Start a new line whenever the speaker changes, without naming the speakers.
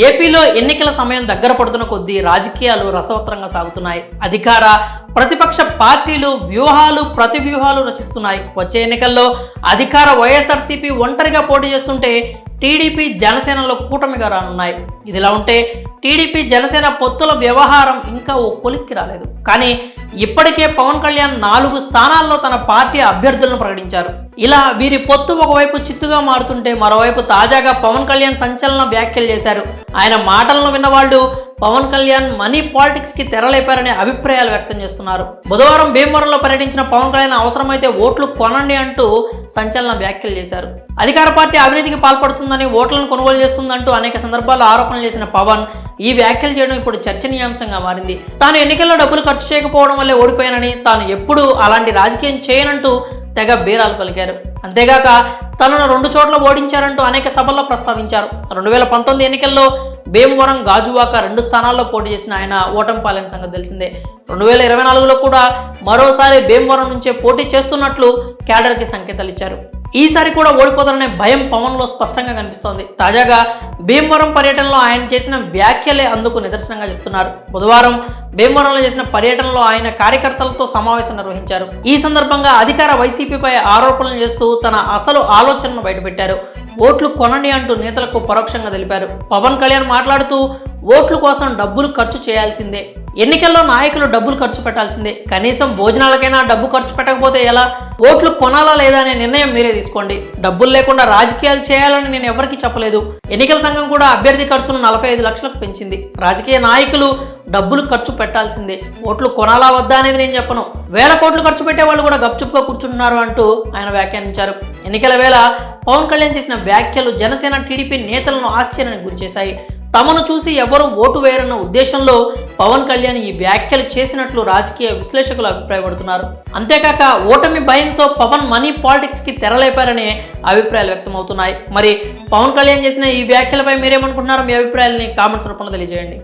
ఏపీలో ఎన్నికల సమయం దగ్గర పడుతున్న కొద్దీ రాజకీయాలు రసవత్తరంగా సాగుతున్నాయి. అధికార ప్రతిపక్ష పార్టీలు వ్యూహాలు ప్రతి వ్యూహాలు రచిస్తున్నాయి. వచ్చే ఎన్నికల్లో అధికార వైఎస్ఆర్సీపీ ఒంటరిగా పోటీ చేస్తుంటే టీడీపీ జనసేనలో కూటమిగా రానున్నాయి. ఇదిలా ఉంటే టీడీపీ జనసేన పొత్తుల వ్యవహారం ఇంకా ఓ కొలిక్కి రాలేదు. కానీ ఇప్పటికే పవన్ కళ్యాణ్ 4 స్థానాల్లో తన పార్టీ అభ్యర్థులను ప్రకటించారు. ఇలా వీరి పొత్తు ఒకవైపు చిత్తుగా మారుతుంటే మరోవైపు తాజాగా పవన్ కళ్యాణ్ సంచలన వ్యాఖ్యలు చేశారు. ఆయన మాటలను విన్నవాళ్లు పవన్ కళ్యాణ్ మనీ పాలిటిక్స్ కి తెరలేపారనే అభిప్రాయాలు వ్యక్తం చేస్తున్నారు. బుధవారం భీమవరంలో పర్యటించిన పవన్ కళ్యాణ్ అవసరమైతే ఓట్లు కొనండి అంటూ సంచలన వ్యాఖ్యలు చేశారు. అధికార పార్టీ అవినీతికి పాల్పడుతుందని, ఓట్లను కొనుగోలు చేస్తుందంటూ అనేక సందర్భాల్లో ఆరోపణలు చేసిన పవన్ ఈ వ్యాఖ్యలు చేయడం ఇప్పుడు చర్చనీయాంశంగా మారింది. తాను ఎన్నికల్లో డబ్బులు ఖర్చు చేయకపోవడం వల్లే ఓడిపోయానని, తాను ఎప్పుడూ అలాంటి రాజకీయం చేయనంటూ తెగ బీరాలు పలికారు. అంతేగాక తనను 2 చోట్ల ఓడించారంటూ అనేక సభల్లో ప్రస్తావించారు. 2019 ఎన్నికల్లో భీమవరం, గాజువాక 2 స్థానాల్లో పోటీ చేసిన ఆయన ఓటమి పాలైన సంగతి తెలిసిందే. 2024లో కూడా మరోసారి భీమవరం నుంచే పోటీ చేస్తున్నట్లు క్యాడర్కి సంకేతాలు ఇచ్చారు. ఈసారి కూడా ఓడిపోతారనే భయం పవన్లో స్పష్టంగా కనిపిస్తోంది. తాజాగా భీమవరం పర్యటనలో ఆయన చేసిన వ్యాఖ్యలే అందుకు నిదర్శనంగా చెప్తున్నారు. బుధవారం భీమవరంలో చేసిన పర్యటనలో ఆయన కార్యకర్తలతో సమావేశం నిర్వహించారు. ఈ సందర్భంగా అధికార వైసీపీపై ఆరోపణలు చేస్తూ తన అసలు ఆలోచనను బయటపెట్టారు. ఓట్లు కొనండి అంటూ నేతలకు పరోక్షంగా తెలిపారు. పవన్ కళ్యాణ్ మాట్లాడుతూ ఓట్ల కోసం డబ్బులు ఖర్చు చేయాల్సిందే, ఎన్నికల్లో నాయకులు డబ్బులు ఖర్చు పెట్టాల్సిందే, కనీసం భోజనాలకైనా డబ్బు ఖర్చు పెట్టకపోతే ఎలా, ఓట్లు కొనాలా లేదా అనే నిర్ణయం మీరే తీసుకోండి, డబ్బులు లేకుండా రాజకీయాలు చేయాలని నేను ఎవరికీ చెప్పలేదు, ఎన్నికల సంఘం కూడా అభ్యర్థి ఖర్చును 45 లక్షలకు పెంచింది, రాజకీయ నాయకులు డబ్బులు ఖర్చు పెట్టాల్సిందే, ఓట్లు కొనాలా వద్దా అనేది నేను చెప్పను, 1000 కోట్లు ఖర్చు పెట్టే వాళ్ళు కూడా గప్చుప్గా కూర్చుంటున్నారు అంటూ ఆయన వ్యాఖ్యానించారు. ఎన్నికల వేళ పవన్ కళ్యాణ్ చేసిన వ్యాఖ్యలు జనసేన, టీడీపీ నేతలను ఆశ్చర్యానికి గురిచేశాయి. తమను చూసి ఎవరు ఓటు వేయరన్న ఉద్దేశంలో పవన్ కళ్యాణ్ ఈ వ్యాఖ్యలు చేసినట్లు రాజకీయ విశ్లేషకులు అభిప్రాయపడుతున్నారు. అంతేకాక ఓటమి భయంతో పవన్ మనీ పాలిటిక్స్ కి తెరలేపారనే అభిప్రాయాలు వ్యక్తమవుతున్నాయి. మరి పవన్ కళ్యాణ్ చేసిన ఈ వ్యాఖ్యలపై మీరేమనుకుంటున్నారో మీ అభిప్రాయాలని కామెంట్స్ రూపంలో తెలియజేయండి.